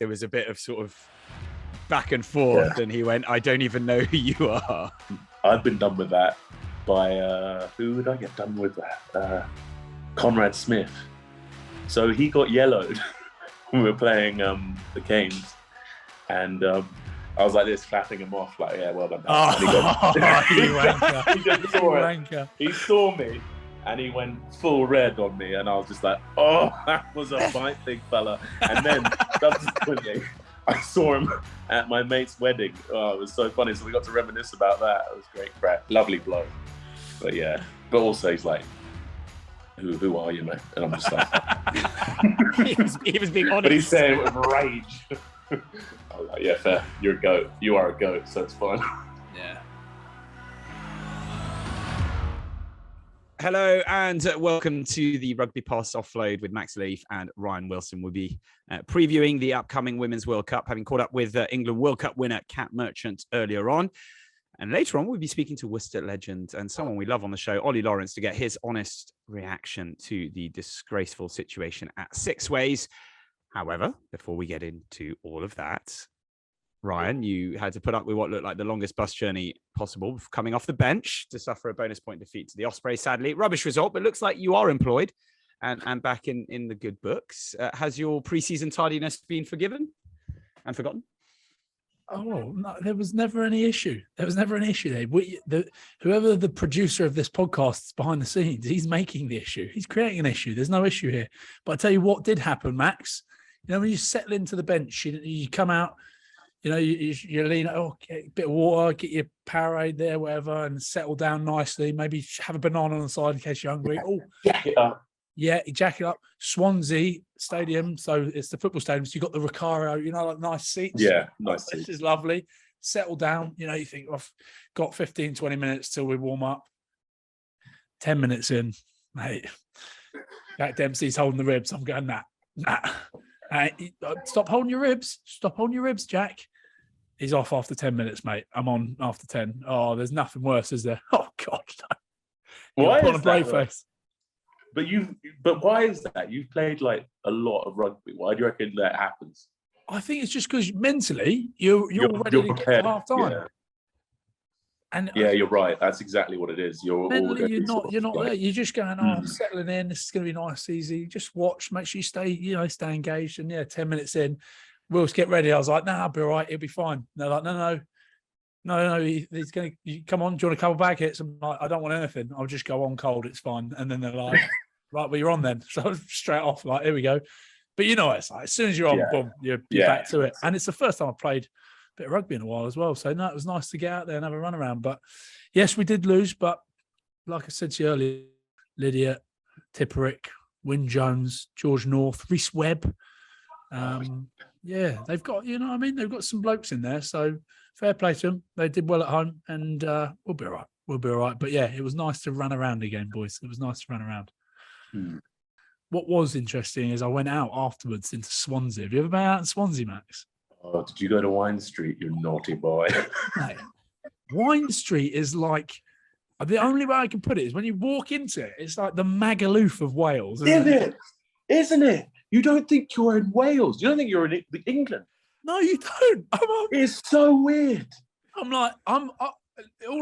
there was a bit of sort of back and forth, and he went, "I don't even know who you are." I've been done with that by who would I get done with that? Conrad Smith. So he got yellowed when we were playing the Canes, and I was like this, clapping him off, like, "Yeah, well done." Oh, you wanker. He saw me, and he went full red on me, and I was just like, "Oh, that was a fight, big fella." And then subsequently, I saw him at my mate's wedding. Oh, it was so funny. So we got to reminisce about that. It was great crack, lovely bloke. But yeah, but also he's like, "Who are you, mate?" And I'm just like, he was being honest. But he said it with rage. I was like, "Yeah, fair. You're a goat. You are a goat, so it's fine." Yeah. Hello and welcome to the RugbyPass Offload with Max Leaf and Ryan Wilson. We'll be previewing the upcoming Women's World Cup, having caught up with England World Cup winner Kat Merchant earlier on. And later on, we'll be speaking to Worcester legend and someone we love on the show, Ollie Lawrence, to get his honest reaction to the disgraceful situation at Six Ways. However, before we get into all of that, Ryan, you had to put up with what looked like the longest bus journey possible, coming off the bench to suffer a bonus point defeat to the Ospreys, sadly. Rubbish result, but looks like you are employed and back in the good books. Has your pre-season tardiness been forgiven and forgotten? Oh, no, there was never any issue. There was never an issue there. Whoever the producer of this podcast is behind the scenes, he's making the issue. He's creating an issue. There's no issue here. But I tell you what did happen, Max. You know, when you settle into the bench, you come out, you know, you lean, get a bit of water, get your Powerade there, whatever, and settle down nicely. Maybe have a banana on the side in case you're hungry. Oh, jacket up. Yeah, jacket up. Swansea Stadium, so it's the football stadium. So you got the Recaro, you know, like nice seats. Yeah, nice seats. This is lovely. Settle down. You know, you think, I've got 15, 20 minutes till we warm up. 10 minutes in, mate. Jack Dempsey's holding the ribs. I'm going, nah. Stop holding your ribs. Stop holding your ribs, Jack. He's off after 10 minutes, mate. I'm on after 10. Oh, there's nothing worse, is there? Oh, God. No. Why put is on a brave that? face. But why is that? You've played like a lot of rugby. Why do you reckon that happens? I think it's just because mentally you're ready to get to half time. Yeah. And yeah, you're right. That's exactly what it is. Mentally, you're not there. You're just going, I'm settling in. This is going to be nice, easy. Just watch. Make sure you stay engaged. And yeah, 10 minutes in, Will's get ready. I was like, I'll be all right. He'll be fine. And they're like, no. He's going to come on. Do you want a couple bag hits? I'm like, I don't want anything. I'll just go on cold. It's fine. And then they're like, right, well, you're on then. So straight off, like, here we go. But you know, it's like as soon as you're on, boom, you're back to it. And it's the first time I played a bit of rugby in a while as well. So no, it was nice to get out there and have a run around. But yes, we did lose. But like I said to you earlier, Lydia, Tipperick, Wyn Jones, George North, Rhys Webb. Yeah, they've got, you know what I mean? They've got some blokes in there. So fair play to them. They did well at home and we'll be all right. We'll be all right. But yeah, it was nice to run around again, boys. It was nice to run around. What was interesting is I went out afterwards into Swansea. Have you ever been out in Swansea, Max? Oh, did you go to Wine Street, you naughty boy? Mate, Wine Street is like, the only way I can put it is when you walk into it, it's like the Magaluf of Wales. Isn't it? You don't think you're in Wales. You don't think you're in England. No, you don't. It's so weird. I'm like, all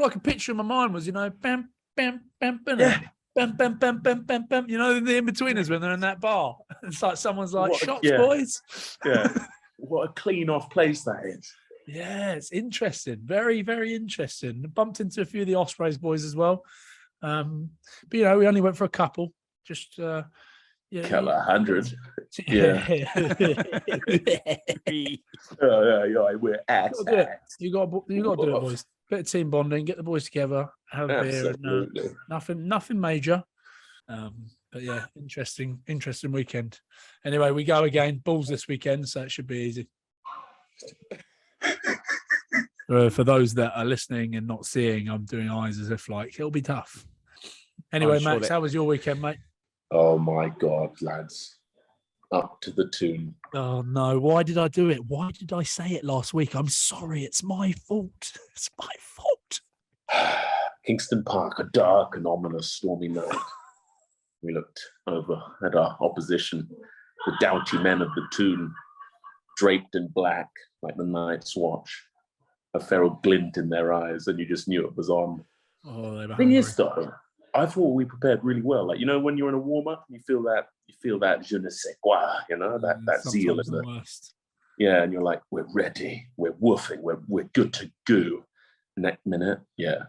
I could picture in my mind was, you know, bam, bam, bam, bam, yeah. Bam, bam, bam, bam, bam, bam. You know, the in-betweeners when they're in that bar. It's like someone's like, shots, boys. Yeah. What a clean-off place that is. Yeah, it's interesting. Very, very interesting. Bumped into a few of the Ospreys boys as well. But, you know, we only went for a couple. Just, Count 100. Yeah. We're ass. You got to do it, boys. Bit of team bonding, get the boys together, have a beer. And, nothing major. But yeah, interesting weekend. Anyway, we go again. Bulls this weekend, so it should be easy. For those that are listening and not seeing, I'm doing eyes as if like it'll be tough. Anyway, Max, how was your weekend, mate? Oh my God, lads. Up to the tune. Oh no, why did I do it? Why did I say it last week? I'm sorry, it's my fault. It's my fault. Kingston Park, a dark and ominous stormy night. We looked over at our opposition, the doughty men of the Toon, draped in black, like the Night's Watch, a feral glint in their eyes, and you just knew it was on. Oh, they were Thing hungry. is, though, I thought we prepared really well. Like, you know, when you're in a warm up, you feel that je ne sais quoi, you know, that zeal in the worst. Yeah, and you're like, we're ready, we're woofing, we're good to go. Next minute, yeah,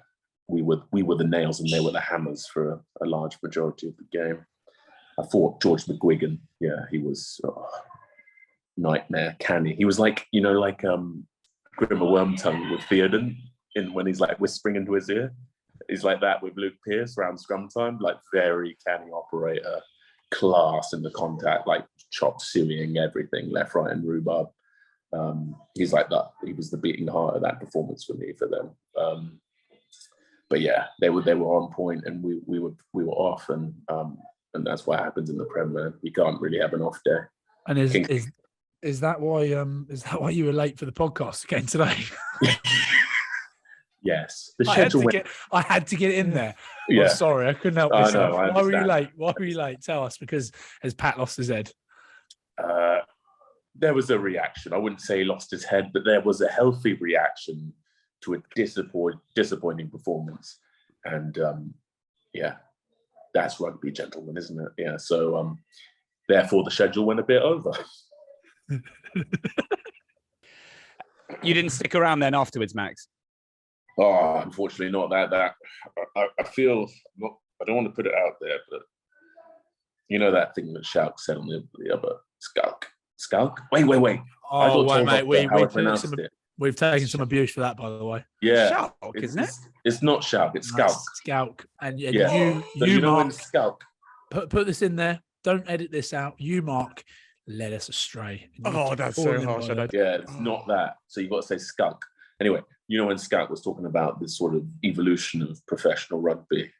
we were the nails and they were the hammers for a large majority of the game. I thought George McGuigan, yeah, he was nightmare canny. He was like, you know, like Grimmer Wormtongue with Theoden when he's like whispering into his ear. He's like that with Luke Pearce around scrum time, like very canny operator, class in the contact, like chop sueying everything left, right, and rhubarb. He's like that. He was the beating heart of that performance for me, for them. But yeah, they were on point, and we were off, and that's what happens in the Prem. Man. You can't really have an off day. And is that why you were late for the podcast again today? Yes, the schedule. I had to get it in there. Yeah, sorry, I couldn't help myself. Why were you late? Why were you late? Tell us, because has Pat lost his head? There was a reaction. I wouldn't say he lost his head, but there was a healthy reaction to a disappointing performance. And yeah, that's rugby, gentlemen, isn't it? Yeah. So therefore, the schedule went a bit over. You didn't stick around then afterwards, Max? Oh, unfortunately not. That I feel not. I don't want to put it out there, but you know that thing that Shalk said on the other Skulk. Wait. Oh, wait, mate. We've taken some abuse for that, by the way. Yeah, Shalk, isn't it? It's not Shalk. It's Skulk. Skulk. And yeah. you know Mark, Skulk. Put this in there. Don't edit this out. You, Mark, led us astray. Oh, that's so harsh. Yeah, it's not that. So you've got to say Skulk. Anyway, you know when Scout was talking about this sort of evolution of professional rugby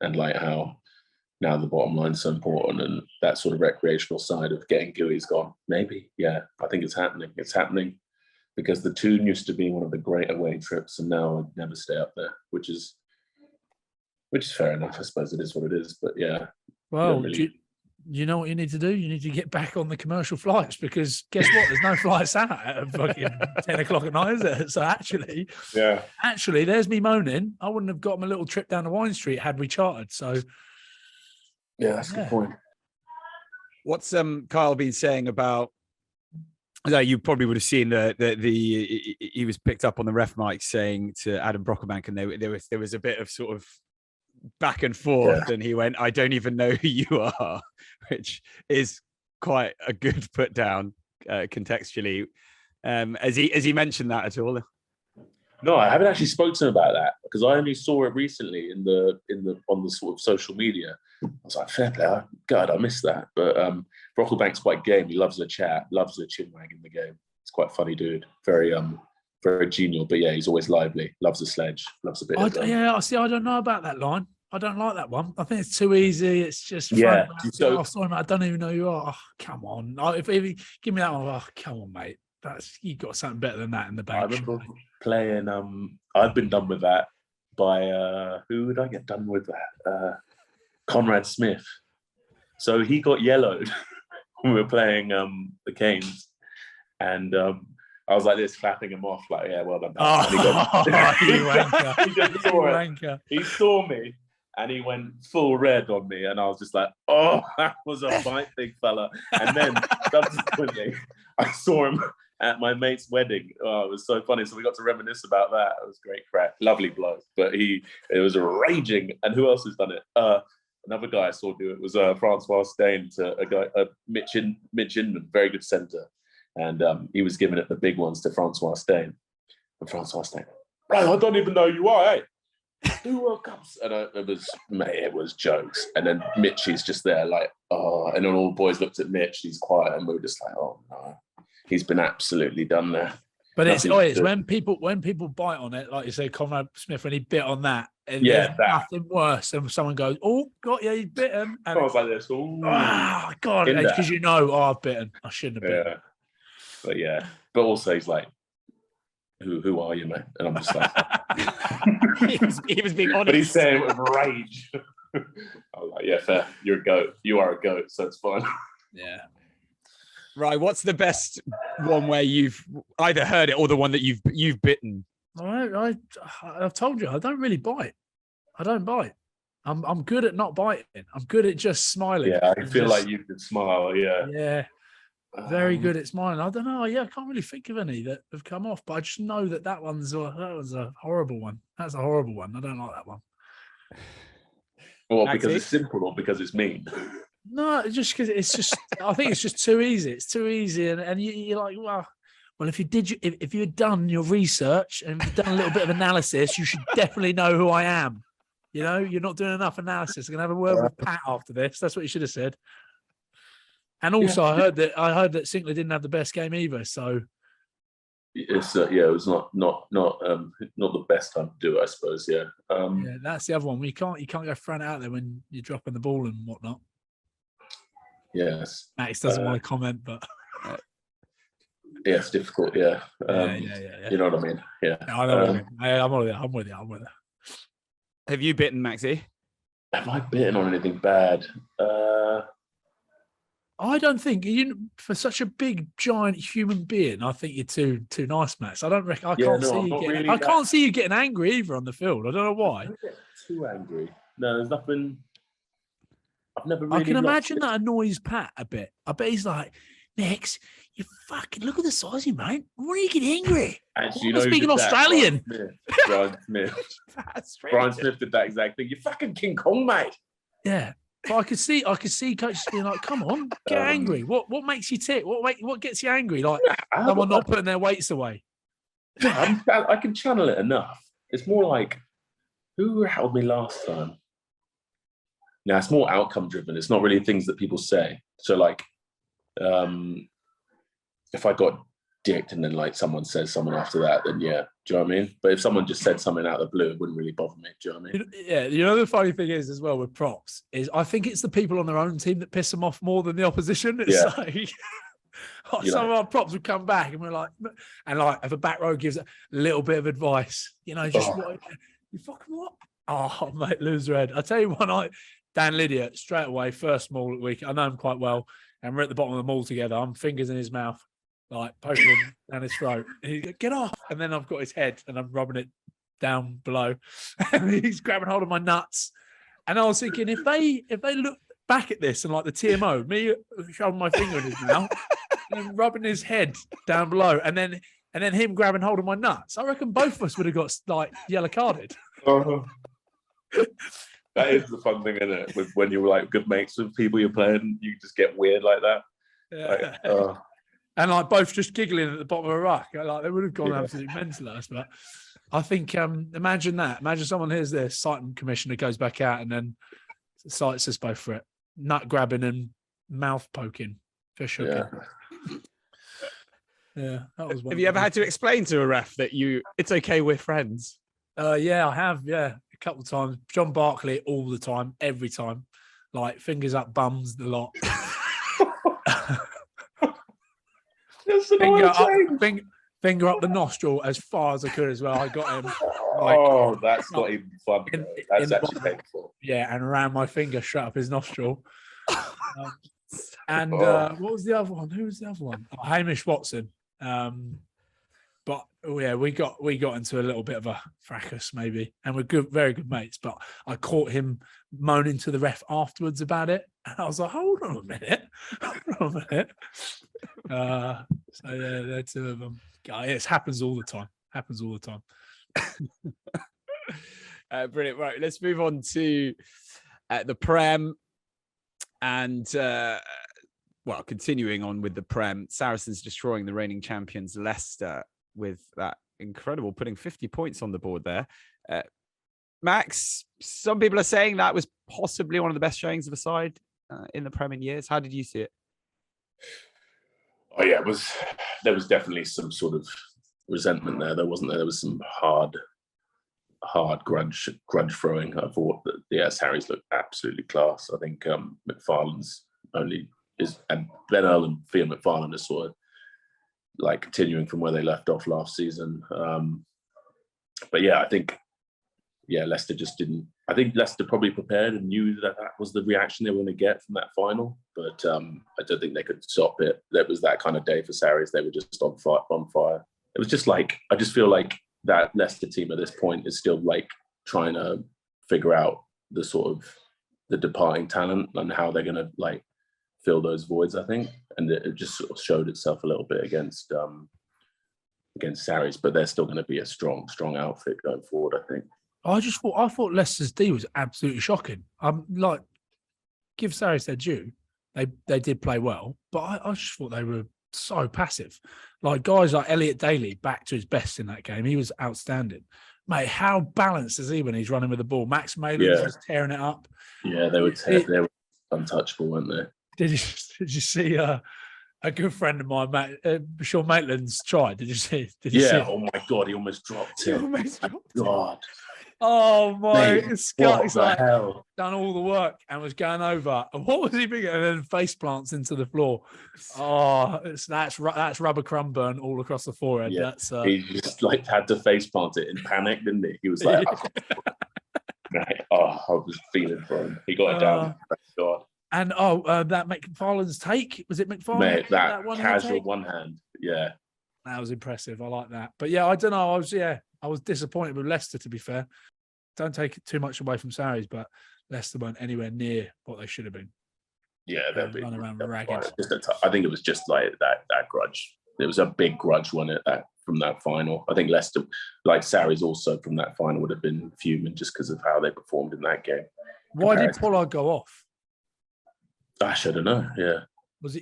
and like how now the bottom line's so important and that sort of recreational side of getting GUI's gone. Maybe, yeah, I think it's happening. It's happening because the Toon used to be one of the great away trips and now I'd never stay up there, which is fair enough. I suppose it is what it is, but yeah. Well, you know what you need to do? You need to get back on the commercial flights because guess what? There's no flights out at fucking 10 o'clock at night, is it? So actually, there's me moaning. I wouldn't have got my little trip down to Wine Street had we chartered. So yeah, that's a good point. What's Kyle been saying about? You probably would have seen he was picked up on the ref mic saying to Adam Brocklebank, and there was a bit of sort of back and forth, and he went, "I don't even know who you are," which is quite a good put down contextually. Has he mentioned that at all? No, I haven't actually spoken to him about that because I only saw it recently on the sort of social media. I was like, fair play. God, I missed that. But Brocklebank's quite game. He loves a chat, loves a chinwag in the game. He's quite a funny dude. Very genial. But yeah, he's always lively. Loves a sledge. Loves a bit. I don't know about that line. I don't like that one. I think it's too easy. It's just yeah. So, I don't even know who you are. Oh, come on. If give me that one. Oh, come on, mate. You got something better than that in the bench. I remember playing. I've been done with that by who would I get done with that? Conrad Smith. So he got yellowed when we were playing the Canes, and I was like this, clapping him off, like, yeah, well done. He saw me and he went full red on me, and I was just like, oh, that was a fight, big fella. And then subsequently, I saw him at my mate's wedding. Oh, it was so funny. So we got to reminisce about that. It was great crack, lovely bloke. But it was raging. And who else has done it? Another guy I saw do it was Francois Stein to Mitch Inman, very good centre. And he was giving it the big ones to Francois Stein. And Francois Stein, right, I don't even know who you are, hey. Do World Cups. And it was jokes. And then Mitchy's just there like, oh. And then all the boys looked at Mitch, he's quiet. And we were just like, oh, no. He's been absolutely done there. But it's when people bite on it, like you say, Conrad Smith, when he bit on that, and nothing worse than someone goes, "Oh, God, yeah, he's bitten." And I was like this. Oh, God, because I've bitten. I shouldn't have bitten. Yeah, but also he's like, "Who are you, man?" And I'm just like, he was being honest, but he's saying it with rage. I was like, "Yeah, fair. You're a goat. You are a goat, so it's fine." Yeah. Right. What's the best one where you've either heard it or the one that you've bitten? I've told you, I don't really bite. I don't bite. I'm good at not biting. I'm good at just smiling. Yeah, I feel like you could smile. Yeah. Yeah. Very good at smiling. I don't know. Yeah, I can't really think of any that have come off, but I just know that was a horrible one. That's a horrible one. I don't like that one. Well, because it's simple or because it's mean? No, just because I think it's just too easy. It's too easy. And you're like, well, if you had done your research and done a little bit of analysis, you should definitely know who I am. You know, you're not doing enough analysis. I'm going to have a word with Pat after this. That's what you should have said. And also, I heard that Sinckler didn't have the best game either. So, it was not the best time to do it, I suppose. Yeah, that's the other one. You can't go throwing it out there when you're dropping the ball and whatnot. Yes, Max doesn't want to comment, but yeah, it's difficult. Yeah, you know what I mean. Yeah, I know. I'm with you. Have you bitten, Maxie? Have I bitten on anything bad? I don't think for such a big, giant human being. I think you're too nice, Max. I don't reckon. I can't see you getting angry either on the field. I don't know why. I don't get too angry. No, there's nothing. I've never really. I can imagine that annoys Pat a bit. I bet he's like, Max, you fucking look at the size of you, mate. Why do you get angry? Actually, I'm speaking Australian. Brian Smith did that exact thing. You're fucking King Kong, mate. Yeah. But I could see coaches being like, "Come on, get angry. What makes you tick? What gets you angry? Like someone not putting their weights away." I can channel it enough. It's more like, who held me last time? Now it's more outcome driven. It's not really things that people say. So like, if I got dicked and then like someone says something after that, then yeah, do you know what I mean? But if someone just said something out of the blue, it wouldn't really bother me. Do you know what I mean? Yeah, you know the funny thing is as well with props is I think it's the people on their own team that piss them off more than the opposition. It's like some of our props would come back and we're like, and like if a back row gives a little bit of advice, you fucking what? Oh mate, lose your head. I tell you one night, Dan Lydiot straight away first maul at the week. I know him quite well, and we're at the bottom of the maul together. I'm fingers in his mouth, like poking him down his throat. And he's like, get off. And then I've got his head and I'm rubbing it down below. And he's grabbing hold of my nuts. And I was thinking, if they look back at this and like the TMO, me shoving my finger in his mouth and rubbing his head down below, and then him grabbing hold of my nuts, I reckon both of us would have got like yellow carded. That is the fun thing, isn't it? When you're like good mates with people you're playing, you just get weird like that. Yeah. Like, and like both just giggling at the bottom of a ruck. Like they would have gone absolutely mental at us. But I think imagine that. Imagine someone hears this, Sighton Commissioner goes back out and then cites us both for it. Nut grabbing and mouth poking. Fish hooking. Yeah, that was one. Have you ever had to explain to a ref that it's okay, we're friends? Yeah, I have, a couple of times. John Barkley all the time, every time. Like fingers up bums a lot. Finger up the nostril as far as I could as well. I got him. Like, that's not even fun. That's actually painful. Yeah, and ran my finger straight up his nostril. What was the other one? Who was the other one? Oh, Hamish Watson. But we got into a little bit of a fracas maybe, and we're very good mates. But I caught him moaning to the ref afterwards about it, and I was like, "Hold on a minute." So yeah, they're two of them. It happens all the time. Brilliant. Right, let's move on to the Prem, and continuing on with the Prem, Saracens destroying the reigning champions Leicester with that incredible putting 50 points on the board there. Max, some people are saying that was possibly one of the best showings of a side in the Prem in years. How did you see it? Oh yeah, there was definitely some sort of resentment there. There wasn't there. There was some hard grudge throwing. I thought that Harry's looked absolutely class. I think McFarlane's and Ben Earl and Theo McFarlane are sort of like continuing from where they left off last season. But yeah, I think Leicester just didn't. I think Leicester probably prepared and knew that that was the reaction they were going to get from that final, but I don't think they could stop it. That was that kind of day for Sarries. They were just on fire. It was just like, I just feel like that Leicester team at this point is still like trying to figure out the sort of the departing talent and how they're going to like fill those voids, I think. And it just sort of showed itself a little bit against Sarries, but they're still going to be a strong outfit going forward, I think. I thought Leicester's D was absolutely shocking. Like, give Sarries their due. They did play well, but I just thought they were so passive. Like guys like Elliot Daly back to his best in that game. He was outstanding. Mate, how balanced is he when he's running with the ball? Max Malin was tearing it up. Yeah, they were untouchable, weren't they? Did you see a good friend of mine, Sean Maitland's try? Did you see? Did you see it? Oh my God, he almost dropped it. God. Oh my! Scott, he's like hell? Done all the work and was going over. And what was he thinking? And then face plants into the floor. Oh, that's rubber crumb burn all across the forehead. Yeah. That's he just like had to face plant it in panic, didn't he? He was like, I was feeling for him. He got it down. Thank God. And that McFarlane's take, was it McFarlane? Mate, that casual one hand. Yeah. That was impressive. I like that. But yeah, I don't know. I was disappointed with Leicester, to be fair. Don't take it too much away from Sarries, but Leicester weren't anywhere near what they should have been. Yeah, they'll be running around ragged. I think it was just like that grudge. It was a big grudge, wasn't it, from that final? I think Leicester, like Sarries also from that final, would have been fuming just because of how they performed in that game. Why did Pollard go off? Gosh, I don't know. Yeah.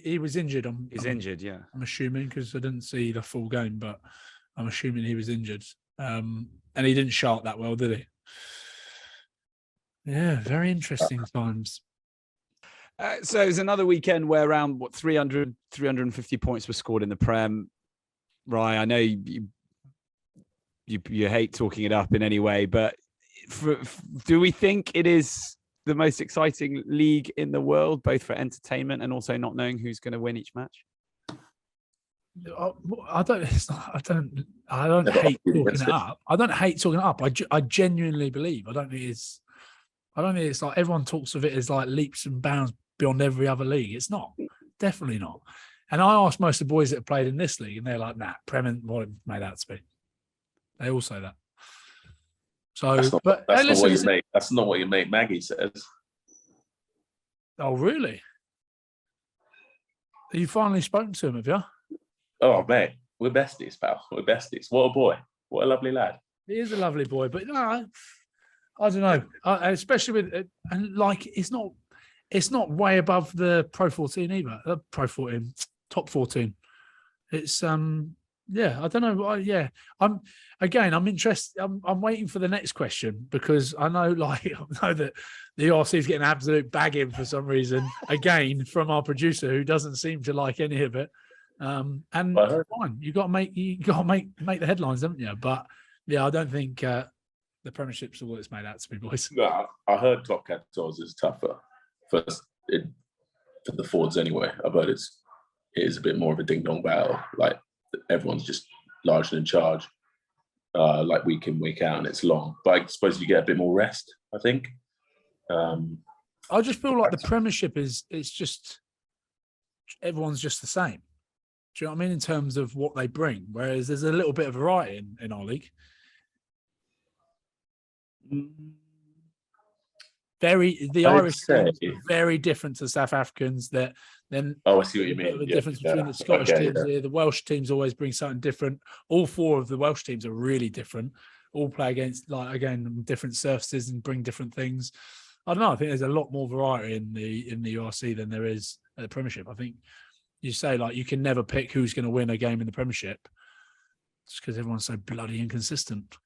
He was injured? He's injured, yeah. I'm assuming, because I didn't see the full game, but I'm assuming he was injured. And he didn't shark that well, did he? Yeah, very interesting times. So it was another weekend where around 350 points were scored in the Prem. Right, I know you hate talking it up in any way, but do we think it is the most exciting league in the world, both for entertainment and also not knowing who's going to win each match? I don't hate talking it up. I don't hate talking it up. I genuinely believe. I don't think it's like everyone talks of it as like leaps and bounds beyond every other league. It's not. Definitely not. And I asked most of the boys that have played in this league, and they're like, "Nah, Prem and what it made out to be." They all say that. So, that's not what your mate Maggie says. Oh, really? Have you finally spoken to him? Have you? Oh, mate, we're besties, pal. We're besties. What a boy. What a lovely lad. He is a lovely boy, but no, I don't know. Especially with and like it's not way above the Pro 14 either. The Pro 14, top 14. It's yeah, I don't know. Yeah, I'm interested. I'm waiting for the next question because I know that the RC is getting an absolute bagging for some reason again from our producer who doesn't seem to like any of it. And fine, you got to make the headlines, haven't you? But yeah, I don't think the Premiership's all it's made out to be, boys. No, I heard top 14 is tougher for the forwards anyway. I've heard it is a bit more of a ding dong battle. Like everyone's just largely in charge, like week in week out, and it's long. But I suppose you get a bit more rest. I think. I just feel like the Premiership it's just everyone's just the same. Do you know what I mean in terms of what they bring? Whereas there's a little bit of variety in our league. The Irish teams are very different to the South Africans. I see what you mean. The difference between the Scottish teams here. The Welsh teams always bring something different. All four of the Welsh teams are really different. All play against different surfaces and bring different things. I don't know. I think there's a lot more variety in the URC than there is at the Premiership. I think you say you can never pick who's going to win a game in the Premiership, just because everyone's so bloody inconsistent.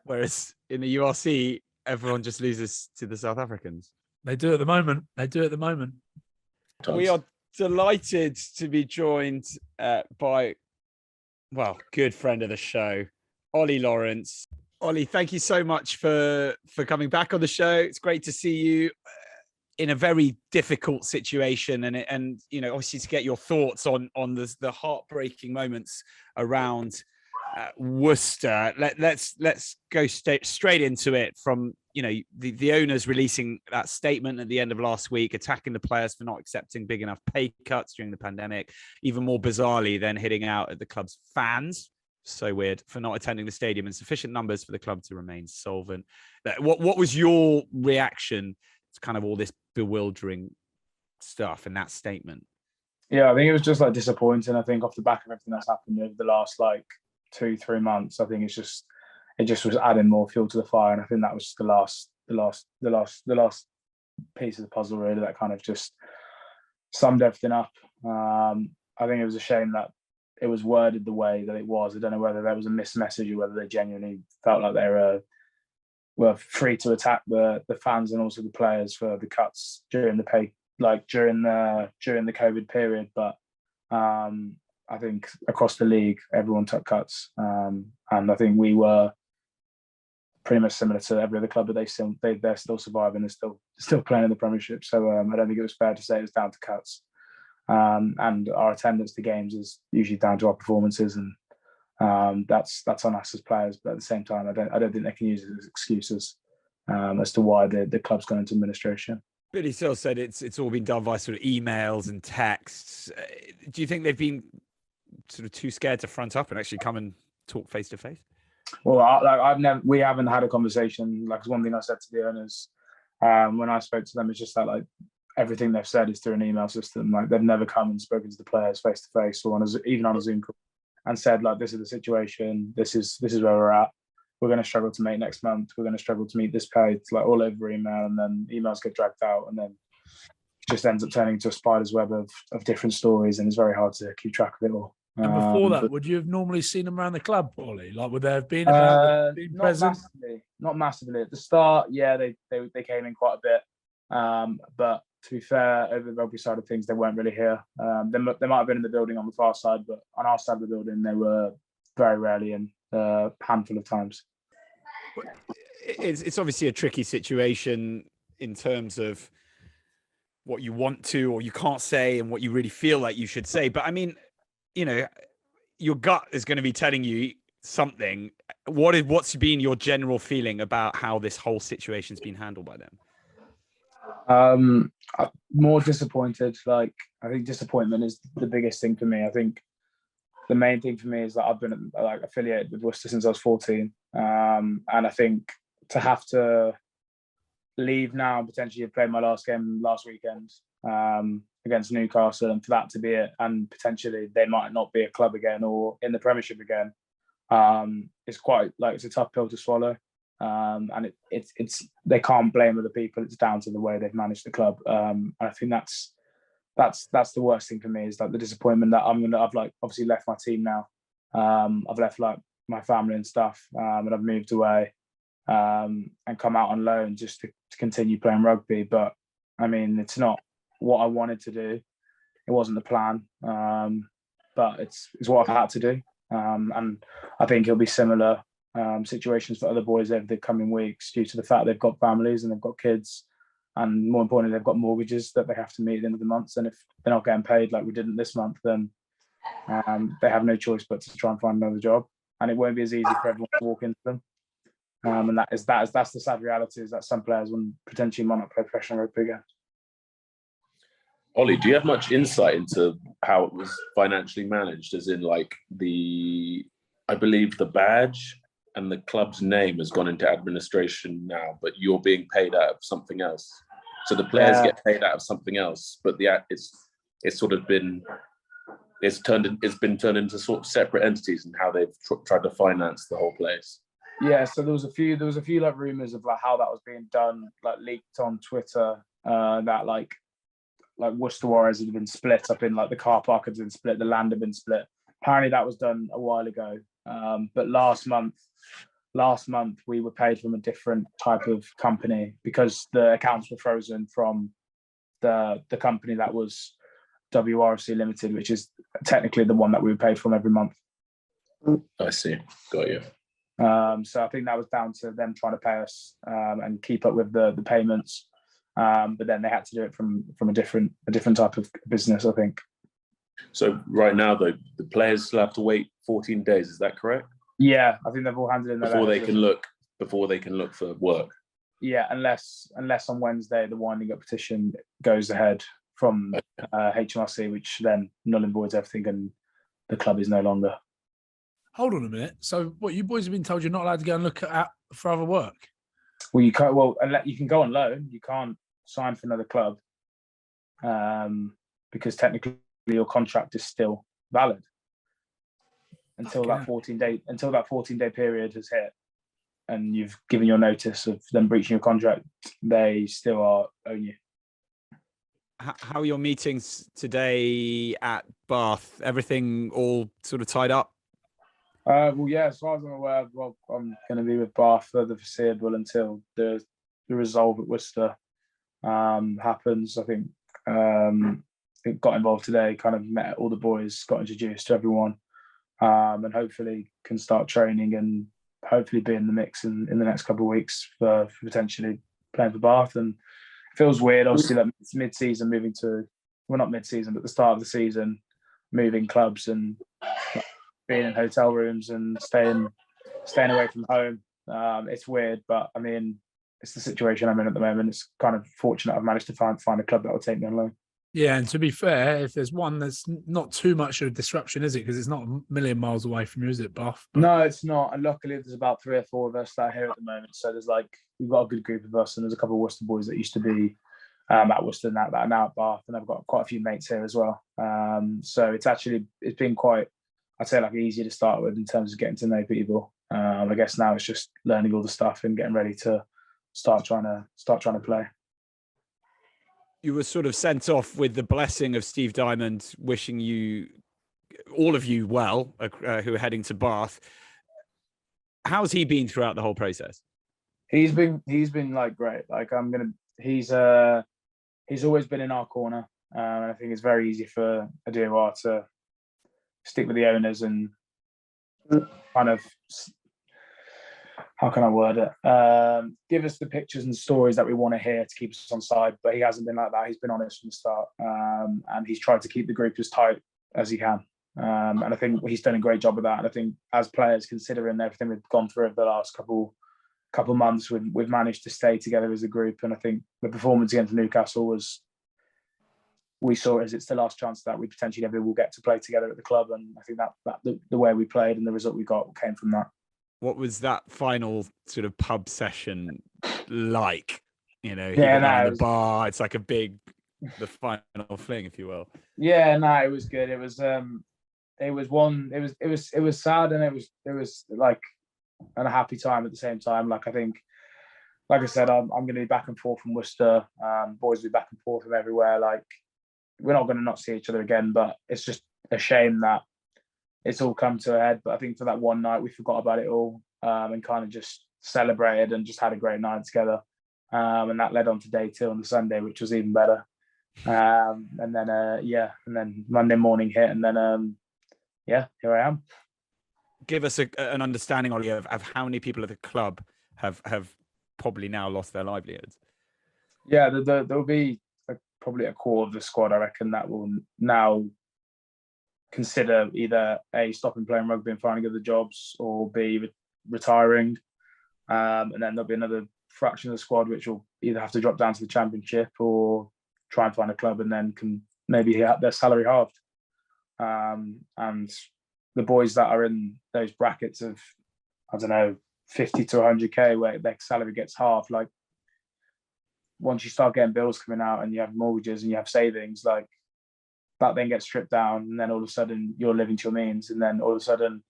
Whereas in the URC, everyone just loses to the South Africans. They do at the moment. We are delighted to be joined by, good friend of the show, Ollie Lawrence. Ollie, thank you so much for coming back on the show. It's great to see you in a very difficult situation, and obviously to get your thoughts on the heartbreaking moments around Worcester. Let's go straight into it. From the owners releasing that statement at the end of last week, attacking the players for not accepting big enough pay cuts during the pandemic. Even more bizarrely, then hitting out at the club's fans. So weird, for not attending the stadium in sufficient numbers for the club to remain solvent. What was your reaction to kind of all this bewildering stuff in that statement? Yeah, I think it was just like disappointing. I think off the back of everything that's happened over the last like 2-3 months, I think it just was adding more fuel to the fire. And I think that was the last piece of the puzzle really that kind of just summed everything up. I think it was a shame that it was worded the way that it was. I don't know whether there was a missed message or whether they genuinely felt like they were free to attack the fans and also the players for the cuts during the pay, like during the COVID period. But I think across the league, everyone took cuts, and I think we were pretty much similar to every other club, but they're still surviving and still playing in the Premiership. So I don't think it was fair to say it was down to cuts. And our attendance to games is usually down to our performances, and that's on us as players. But at the same time, I don't think they can use it as excuses as to why the club's gone into administration. Billy Sill said it's all been done by sort of emails and texts. Do you think they've been sort of too scared to front up and actually come and talk face to face? Well, we haven't had a conversation. Like, one thing I said to the owners when I spoke to them is just that, like, everything they've said is through an email system. Like, they've never come and spoken to the players face to face or even on a Zoom call and said, like, this is the situation. This is where we're at. We're going to struggle to make next month. We're going to struggle to meet this pay. It's like all over email, and then emails get dragged out, and then it just ends up turning into a spider's web of different stories, and it's very hard to keep track of it all. And before that, would you have normally seen them around the club, Ollie? Like, would there have been not present? Not massively. At the start, yeah, they came in quite a bit. But to be fair, over the rugby side of things, they weren't really here. They might have been in the building on the far side, but on our side of the building, they were very rarely in, a handful of times. It's obviously a tricky situation in terms of what you want to or you can't say and what you really feel like you should say. But I mean, your gut is going to be telling you something. What's been your general feeling about how this whole situation's been handled by them? More disappointed. Like, I think disappointment is the biggest thing for me. I think the main thing for me is that I've been affiliated with Worcester since I was 14, and I think to have to leave now and potentially play my last game last weekend against Newcastle, and for that to be it, and potentially they might not be a club again or in the Premiership again, it's quite it's a tough pill to swallow. And it's they can't blame other people. It's down to the way they've managed the club. And I think that's the worst thing for me, is like the disappointment that I've like obviously left my team now. I've left like my family and stuff, and I've moved away and come out on loan just to continue playing rugby. But I mean, it's not what I wanted to do. It wasn't the plan, but it's what I've had to do. And I think it'll be similar situations for other boys over the coming weeks, due to the fact they've got families and they've got kids, and more importantly, they've got mortgages that they have to meet at the end of the month. And if they're not getting paid like we didn't this month, then they have no choice but to try and find another job, and it won't be as easy for everyone to walk into them. And that's the sad reality, is that some players will potentially might not play professional rugby again. Ollie, do you have much insight into how it was financially managed? As in, like, I believe the badge and the club's name has gone into administration now, but you're being paid out of something else. So the players get paid out of something else, but it's been turned into sort of separate entities, and how they've tried to finance the whole place. Yeah, so there was a few like rumors of like how that was being done, like leaked on Twitter, that like Worcester Warriors had been split up in, like the car park had been split, the land had been split. Apparently that was done a while ago. But last month we were paid from a different type of company, because the accounts were frozen from the company that was WRC Limited, which is technically the one that we were paid from every month. I see. Got you. So I think that was down to them trying to pay us and keep up with the payments. But then they had to do it from a different type of business, I think. So right now, the players still have to wait 14 days. Is that correct? Yeah, I think they've all handed in their before they letters. can look for work. Yeah, unless on Wednesday the winding up petition goes ahead from HMRC, which then null and voids everything, and the club is no longer. Hold on a minute. So, what, you boys have been told you're not allowed to go and look at for other work? Well, you can't. Well, you can go on loan. You can't sign for another club because technically your contract is still valid until that 14-day period has hit, and you've given your notice of them breaching your contract. They still own you. How are your meetings today at Bath? Everything all sort of tied up? Well, yeah, as far as I'm aware, I'm going to be with Bath for the foreseeable until the resolve at Worcester happens. I think it got involved today, kind of met all the boys, got introduced to everyone, and hopefully can start training and hopefully be in the mix in the next couple of weeks for potentially playing for Bath. And it feels weird, obviously, that it's mid-season moving to, well, not mid-season, but the start of the season, moving clubs and being in hotel rooms and staying away from home. It's weird, but I mean, it's the situation I'm in at the moment. It's kind of fortunate I've managed to find a club that will take me on loan. Yeah, and to be fair, if there's one that's not too much of a disruption, is it? Because it's not a million miles away from you, is it, Bath? But... No, it's not. And luckily, there's about 3 or 4 of us that are here at the moment. So we've got a good group of us, and there's a couple of Worcester boys that used to be at Worcester that are now at Bath, and I've got quite a few mates here as well. So it's been quite, I'd say, like, easier to start with in terms of getting to know people. I guess now it's just learning all the stuff and getting ready to start trying to play. You were sort of sent off with the blessing of Steve Diamond, wishing all of you well, who are heading to Bath. How's he been throughout the whole process? He's been like great. Like, he's always been in our corner. And I think it's very easy for a DOR to stick with the owners and kind of, how can I word it? Give us the pictures and stories that we want to hear to keep us on side. But he hasn't been like that. He's been honest from the start, and he's tried to keep the group as tight as he can. And I think he's done a great job of that. And I think as players, considering everything we've gone through over the last couple months, we've managed to stay together as a group. And I think the performance against Newcastle we saw as it's the last chance that we potentially ever will get to play together at the club. And I think that the way we played and the result we got came from that. What was that final sort of pub session like? You know, the bar. It's like the final fling, if you will. Yeah, no, it was good. It was sad, and it was like a happy time at the same time. Like, I think, like I said, I'm going to be back and forth from Worcester. Boys will be back and forth from everywhere. Like, we're not going to not see each other again, but it's just a shame that it's all come to a head. But I think for that one night, we forgot about it all and kind of just celebrated and just had a great night together. And that led on to day 2 on the Sunday, which was even better. And then Monday morning hit, and then here I am. Give us an understanding, Ollie, of how many people at the club have probably now lost their livelihoods. Yeah, there'll be probably a core of the squad, I reckon, that will now consider either A, stopping playing rugby and finding other jobs, or B, retiring. And then there'll be another fraction of the squad which will either have to drop down to the Championship or try and find a club and then can maybe have their salary halved. And the boys that are in those brackets of, I don't know, 50 to 100k where their salary gets halved, like, once you start getting bills coming out and you have mortgages and you have savings, like, that then gets stripped down, and then all of a sudden you're living to your means, and then all of a sudden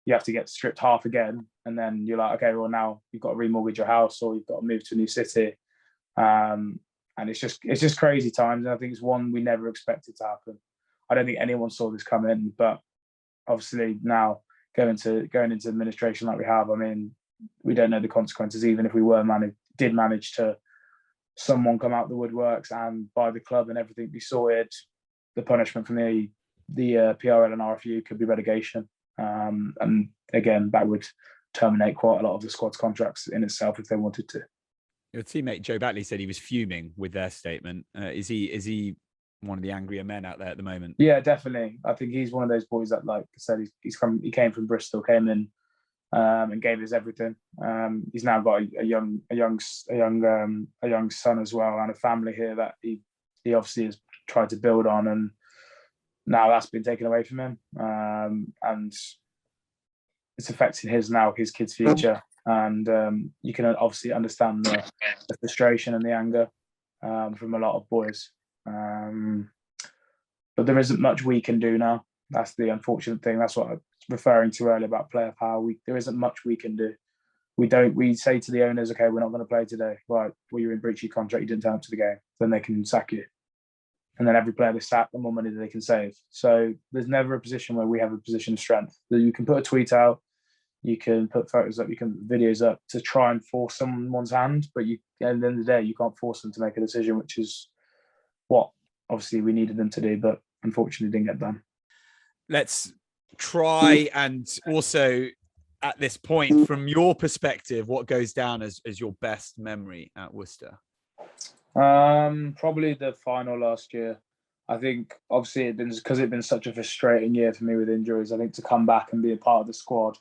you have to get stripped half again, and then you're like, okay, well, now you've got to remortgage your house or you've got to move to a new city. And it's just crazy times, and I think it's one we never expected to happen. I don't think anyone saw this come in, but obviously now going into administration like we have, I mean, we don't know the consequences. Even if we did manage to someone come out the woodworks and buy the club and everything be sorted, the punishment from the PRL and RFU could be relegation. And again, that would terminate quite a lot of the squad's contracts in itself if they wanted to. Your teammate Joe Batley said he was fuming with their statement. Is he one of the angrier men out there at the moment? Yeah, definitely. I think he's one of those boys that, like I said, he came from Bristol, came in and gave us everything. He's now got a young son as well, and a family here that he obviously has tried to build on, and now that's been taken away from him, and it's affecting his kid's future. And you can obviously understand the frustration and the anger from a lot of boys. But there isn't much we can do now. That's the unfortunate thing. That's what I was referring to earlier about player power. There isn't much we can do. We say to the owners, okay, we're not going to play today. Right, well, you're in breach of your contract, you didn't turn up to the game. Then they can sack you. And then every player they sack, the more money that they can save. So there's never a position where we have a position of strength. You can put a tweet out, you can put photos up, you can videos up to try and force someone's hand, but at the end of the day, you can't force them to make a decision, which is what obviously we needed them to do, but unfortunately didn't get done. Let's try and also, at this point, from your perspective, what goes down as your best memory at Worcester? Probably the final last year. I think obviously because it'd been such a frustrating year for me with injuries. I think to come back and be a part of the squad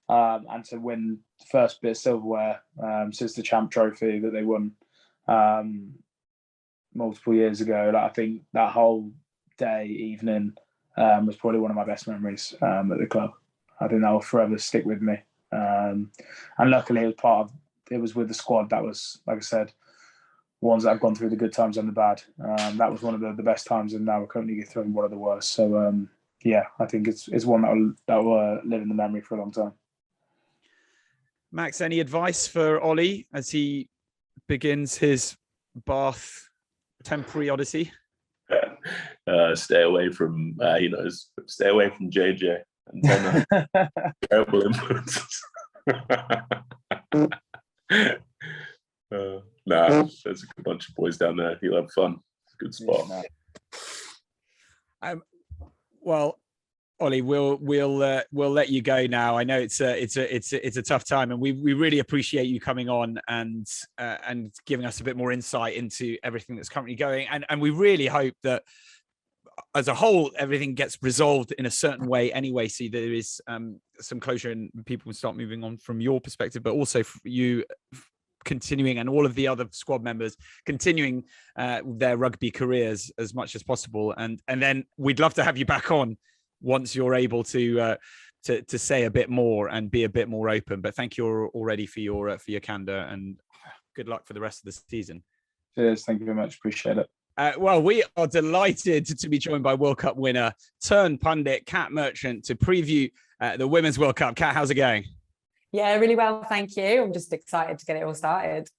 and to win the first bit of silverware since the Champ Trophy that they won multiple years ago. I think that whole evening was probably one of my best memories at the club. I think that will forever stick with me. And luckily, it was with the squad that was, like I said, ones that have gone through the good times and the bad. That was one of the best times, and now we're currently through one of the worst. So I think it's one that will live in the memory for a long time. Max, any advice for Ollie as he begins his Bath temporary odyssey? Stay away from JJ and then terrible influences. There's a good bunch of boys down there. He'll have fun. It's a good spot. Well, Ollie, we'll let you go now. I know it's a tough time, and we really appreciate you coming on and giving us a bit more insight into everything that's currently going. And we really hope that, as a whole, everything gets resolved in a certain way anyway. So there is some closure and people will start moving on from your perspective, but also for you continuing and all of the other squad members continuing their rugby careers as much as possible. And then we'd love to have you back on once you're able to say a bit more and be a bit more open. But thank you already for your candor, and good luck for the rest of the season. Cheers. Thank you very much. Appreciate it. Well, we are delighted to be joined by World Cup winner turned pundit Kat Merchant to preview the Women's World Cup. Kat, how's it going? Yeah, really well, thank you. I'm just excited to get it all started.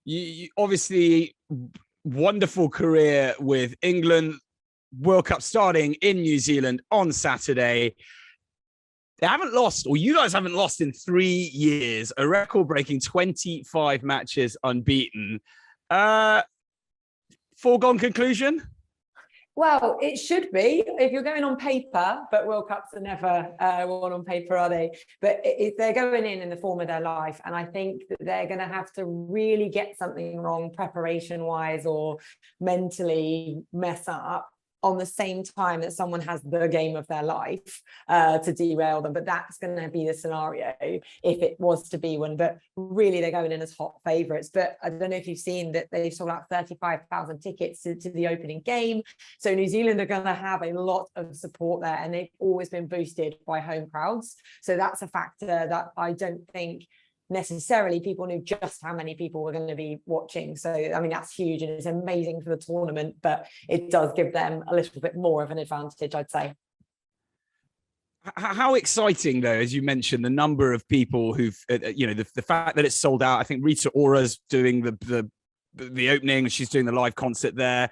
You obviously wonderful career with England. World Cup starting in New Zealand on Saturday. They haven't lost, or you guys haven't lost in 3 years. A record-breaking 25 matches unbeaten. Foregone conclusion? Well, it should be if you're going on paper, but World Cups are never one on paper, are they? But they're going in the form of their life. And I think that they're going to have to really get something wrong preparation-wise or mentally mess up on the same time that someone has the game of their life to derail them. But that's going to be the scenario if it was to be one. But really, they're going in as hot favourites. But I don't know if you've seen that they've sold out 35,000 tickets to the opening game. So New Zealand are going to have a lot of support there, and they've always been boosted by home crowds. So that's a factor that I don't think necessarily people knew just how many people were going to be watching. So I mean, that's huge, and it's amazing for the tournament, but it does give them a little bit more of an advantage, I'd say. How exciting, though, as you mentioned, the number of people who've the fact that it's sold out. I think Rita Ora's doing the opening, she's doing the live concert there.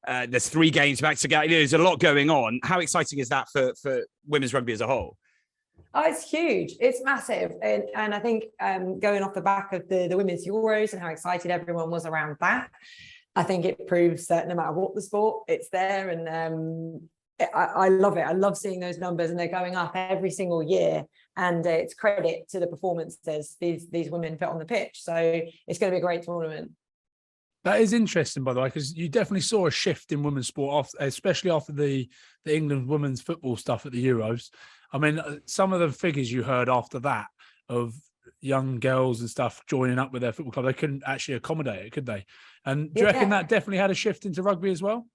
There's 3 games back to go. There's a lot going on. How exciting is that for women's rugby as a whole? Oh, it's huge. It's massive. And I think going off the back of the Women's Euros and how excited everyone was around that, I think it proves that no matter what the sport, it's there. And I love it. I love seeing those numbers, and they're going up every single year. And it's credit to the performances these women put on the pitch. So it's going to be a great tournament. That is interesting, by the way, because you definitely saw a shift in women's sport, especially after the England women's football stuff at the Euros. I mean, some of the figures you heard after that of young girls and stuff joining up with their football club, they couldn't actually accommodate it, could they? And do you reckon that definitely had a shift into rugby as well?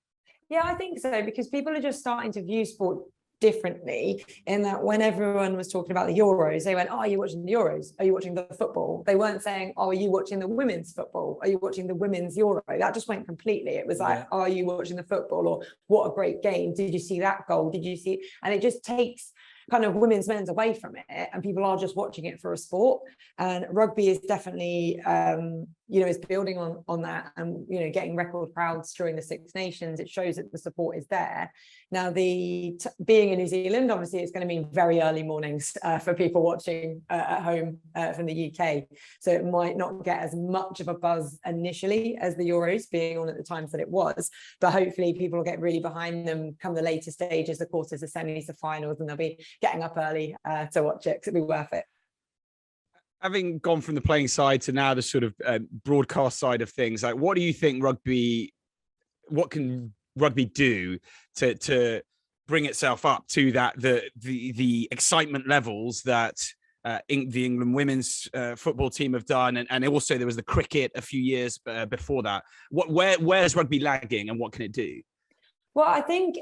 Yeah, I think so, because people are just starting to view sport differently, in that when everyone was talking about the Euros, they went, oh, are you watching the Euros? Are you watching the football? They weren't saying, oh, are you watching the women's football? Are you watching the women's Euro? That just went completely. It was like, are you watching the football? Or what a great game. Did you see that goal? Did you see? And it just takes kind of women's men's away from it, and people are just watching it for a sport. And rugby is definitely is building on that, and getting record crowds during the Six Nations. It shows that the support is there. Now, being in New Zealand, obviously it's going to mean very early mornings for people watching at home from the UK, so it might not get as much of a buzz initially as the Euros being on at the times that it was, but hopefully people will get really behind them come the later stages, the quarters, the semis, the finals, and they'll be getting up early to watch it, because it'll be worth it. Having gone from the playing side to now the sort of broadcast side of things, like, what do you think what can rugby do to bring itself up to that the excitement levels that the England women's football team have done, and also there was the cricket a few years before that? Where's rugby lagging, and what can it do? Well, I think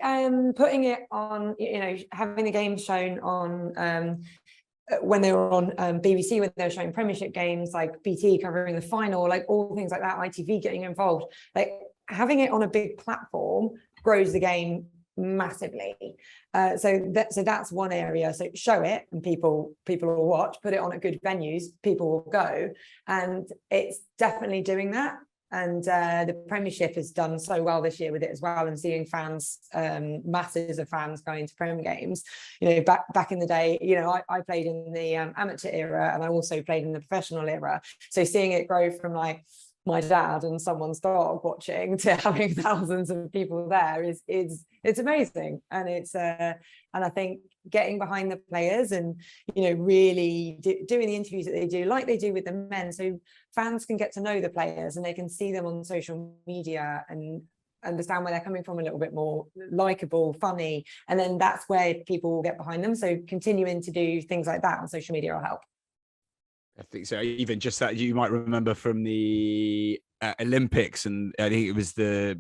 putting it on, having the games shown on when they were on BBC, when they were showing Premiership games, like BT covering the final, like all things like that, ITV getting involved, like having it on a big platform grows the game massively. So that's one area. So show it, and people will watch. Put it on at good venues, people will go, and it's definitely doing that. And the Premiership has done so well this year with it as well, and seeing fans, masses of fans going to Prem games. Back in the day, I played in the amateur era, and I also played in the professional era. So seeing it grow from like my dad and someone's dog watching to having thousands of people there is it's amazing. And it's and I think getting behind the players and really doing the interviews that they do, like they do with the men, so fans can get to know the players and they can see them on social media and understand where they're coming from a little bit more, likable, funny, and then that's where people will get behind them. So continuing to do things like that on social media will help. I think so. Even just that, you might remember from the Olympics, and I think it was the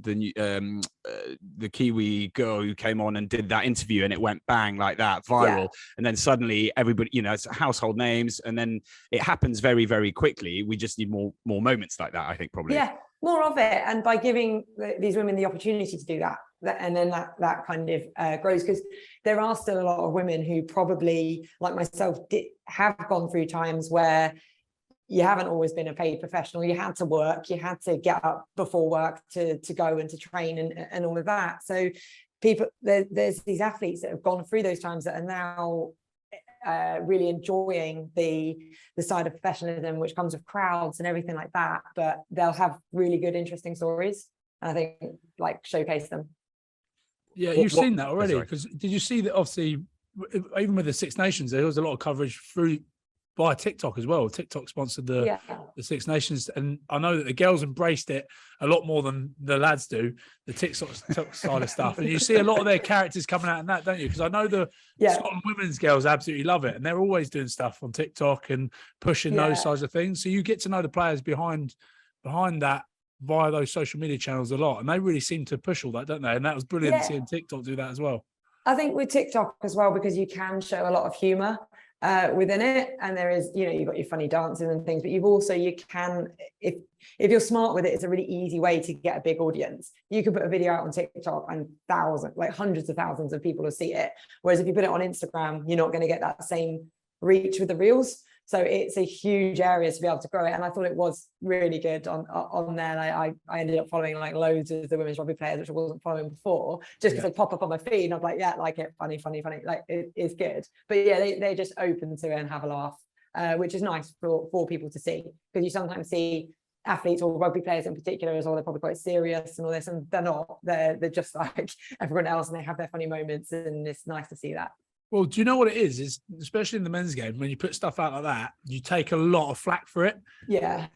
Kiwi girl who came on and did that interview, and it went bang like that, viral. And then suddenly everybody, it's household names, and then it happens very, very quickly. We just need more moments like that, I think, probably. Yeah, more of it, and by giving these women the opportunity to do that, and then that kind of grows, because there are still a lot of women who probably, like myself, have gone through times where you haven't always been a paid professional. You had to work, you had to get up before work to go and to train and all of that. So there's these athletes that have gone through those times that are now really enjoying the side of professionalism, which comes with crowds and everything like that, but they'll have really good, interesting stories, and I think showcase them. Yeah, you've seen that already, because did you see that? Obviously, even with the Six Nations, there was a lot of coverage by TikTok as well. TikTok sponsored the Six Nations, and I know that the girls embraced it a lot more than the lads do, the TikTok side of stuff. And you see a lot of their characters coming out in that, don't you? Because I know the Scotland women's girls absolutely love it, and they're always doing stuff on TikTok and pushing those sides of things. So you get to know the players behind that via those social media channels a lot, and they really seem to push all that, don't they? And that was brilliant seeing TikTok do that as well. I think with TikTok as well, because you can show a lot of humor within it, and there is, you've got your funny dances and things, but you can, if you're smart with it, it's a really easy way to get a big audience. You can put a video out on TikTok and hundreds of thousands of people will see it, whereas if you put it on Instagram, you're not going to get that same reach with the reels. So it's a huge area to be able to grow it, and I thought it was really good on there. I ended up following loads of the women's rugby players, which I wasn't following before, just because they pop up on my feed, and I'm like, like it, funny, like it's good. But they're just open to it and have a laugh, which is nice for people to see, because you sometimes see athletes or rugby players in particular as well, they're probably quite serious and all this, and they're not. They're just like everyone else, and they have their funny moments, and it's nice to see that. Well, do you know what it is? Is especially in the men's game, when you put stuff out like that, you take a lot of flack for it. Yeah.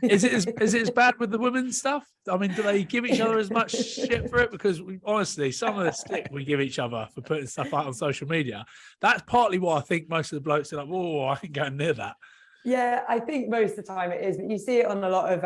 Is it as bad with the women's stuff? I mean, do they give each other as much shit for it? Because honestly, some of the stick we give each other for putting stuff out on social media, that's partly why I think most of the blokes are like, "Whoa, I can go near that." Yeah, I think most of the time it is, but you see it on a lot of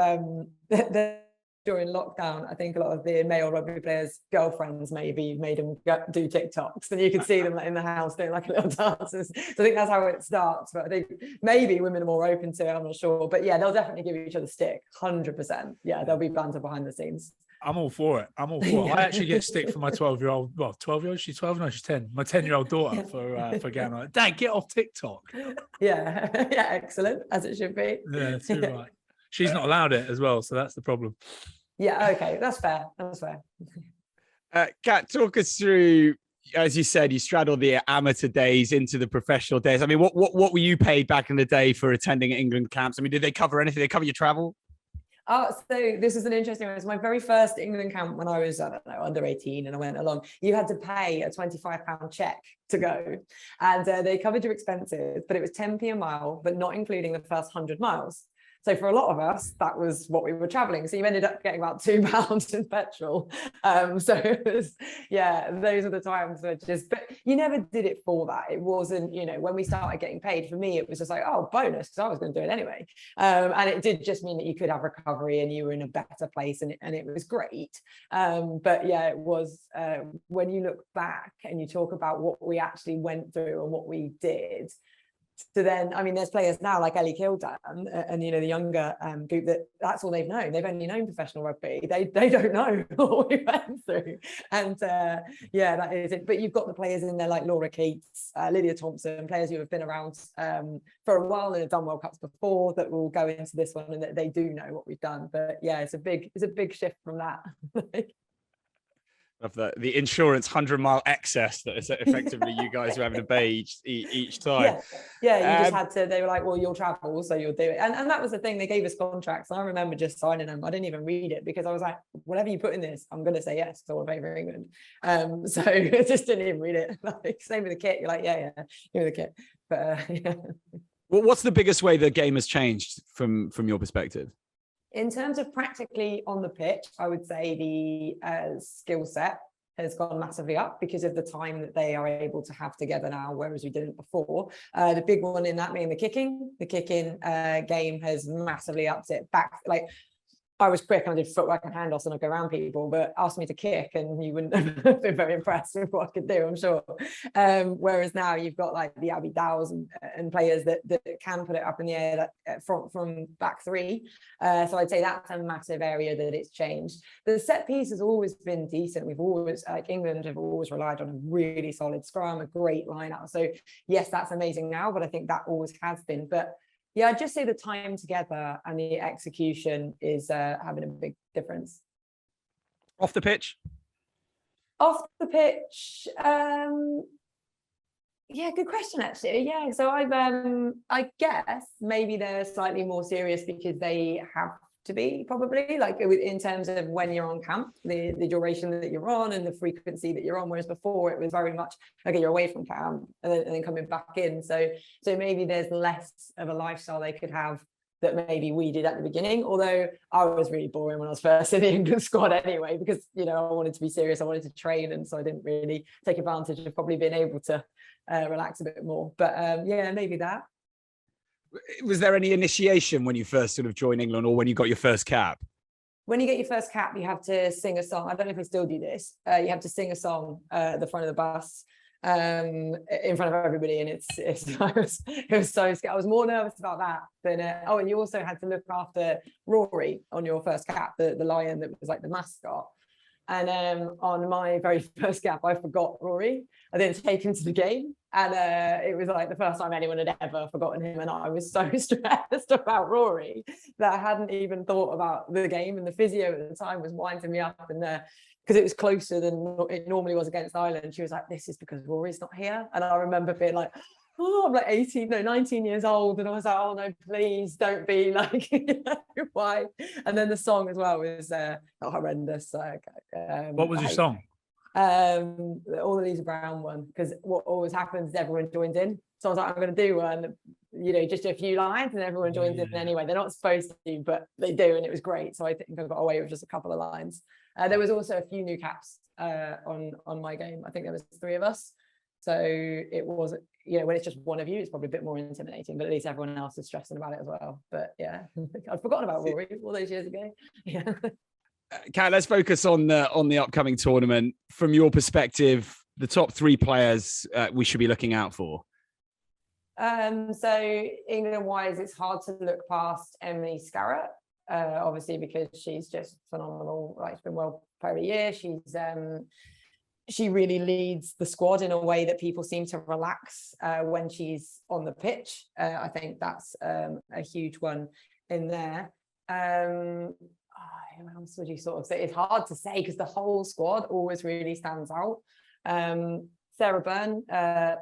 during lockdown. I think a lot of the male rugby players' girlfriends maybe made them do TikToks, and you could see them in the house doing like little dances. So I think that's how it starts. But I think maybe women are more open to it. I'm not sure, but yeah, they'll definitely give each other stick. 100%. Yeah, there'll be banter behind the scenes. I'm all for it. I'm all for it. I actually get stick for my 12-year-old. Well, 12-year-old. She's 12. No, she's 10. My 10-year-old daughter for getting like, Dad, get off TikTok. Yeah, yeah, excellent, as it should be. Yeah, too right. She's not allowed it as well, so that's the problem. Yeah, okay, that's fair. That's fair. Kat, talk us through. As you said, you straddled the amateur days into the professional days. I mean, what were you paid back in the day for attending England camps? I mean, did they cover anything? Did they cover your travel? So this is an interesting one. It was my very first England camp when I was, I don't know, under 18, and I went along. You had to pay a £25 check to go, and they covered your expenses, but it was 10p a mile, but not including the first 100 miles. So for a lot of us, that was what we were traveling. So you ended up getting about £2 in petrol. So it was, yeah, those are the times where but you never did it for that. It wasn't, when we started getting paid, for me, it was just like, oh, bonus, because I was going to do it anyway. And it did just mean that you could have recovery and you were in a better place, and it was great. But yeah, it was, when you look back and you talk about what we actually went through and what we did. So then, I mean, there's players now like Ellie Kildan and the younger group that's all they've known. They've only known professional rugby. They don't know what we went through. And yeah, that is it. But you've got the players in there like Laura Keats, Lydia Thompson, players who have been around for a while and have done World Cups before that will go into this one, and that they do know what we've done. But yeah, it's a big shift from that. Of the insurance 100-mile excess that is effectively you guys were having to pay each time. Yeah, you just had to. They were like, well, you'll travel, so you'll do it. And that was the thing. They gave us contracts. I remember just signing them. I didn't even read it because I was like, whatever you put in this, I'm going to say yes. So I favour England. So I just didn't even read it. Like, same with the kit. You're like, yeah, give me the kit. But yeah. Well, what's the biggest way the game has changed from your perspective? In terms of practically on the pitch, I would say the skill set has gone massively up because of the time that they are able to have together now, whereas we didn't before. The big one in that being the kicking. The kicking game has massively upped it back. Like, I was quick and I did footwork and handoffs and I'd go around people, but asked me to kick and you wouldn't have been very impressed with what I could do, I'm sure. Whereas now you've got like the Abby Dows and players that can put it up in the air from back three. So I'd say that's a massive area that it's changed. The set piece has always been decent. We've always, like England have always relied on a really solid scrum, a great line-out. So yes, that's amazing now, but I think that always has been. But yeah, I'd just say the time together and the execution is having a big difference. Off the pitch? Off the pitch, yeah, good question, actually. Yeah, so I guess maybe they're slightly more serious because they have to be, probably, like in terms of when you're on camp, the duration that you're on and the frequency that you're on, whereas before it was very much okay, you're away from camp and then coming back in, so maybe there's less of a lifestyle they could have that maybe we did at the beginning. Although I was really boring when I was first in the England squad anyway, because I wanted to be serious, I wanted to train, and so I didn't really take advantage of probably being able to relax a bit more. But yeah, maybe that. Was there any initiation when you first sort of joined England, or when you got your first cap? When you get your first cap, you have to sing a song. I don't know if they still do this. You have to sing a song at the front of the bus in front of everybody, and it was so scary. I was more nervous about that than and you also had to look after Rory on your first cap, the lion that was like the mascot. And on my very first cap, I forgot Rory. I didn't take him to the game. And it was like the first time anyone had ever forgotten him. And I was so stressed about Rory that I hadn't even thought about the game. And the physio at the time was winding me up. And because it was closer than it normally was against Ireland, she was like, this is because Rory's not here. And I remember being like, oh, I'm like 19 years old. And I was like, oh no, please don't be like, why? And then the song as well was horrendous. What was your song? All the Lisa Brown one, because what always happens is everyone joins in. So I was like, I'm going to do one, just a few lines, and everyone joins in anyway. They're not supposed to, but they do, and it was great. So I think I got away with just a couple of lines. There was also a few new caps on my game. I think there was 3 of us. So it was, when it's just one of you, it's probably a bit more intimidating, but at least everyone else is stressing about it as well. But yeah, I'd forgotten about Rory all those years ago. Yeah. Kat, let's focus on the upcoming tournament. From your perspective, the top 3 players we should be looking out for. So England-wise, it's hard to look past Emily Scarrett, obviously because she's just phenomenal. Like, she's been World Player of the Year. She really leads the squad in a way that people seem to relax when she's on the pitch. I think that's a huge one in there. Who else would you sort of say? It's hard to say because the whole squad always really stands out. Sarah Byrne,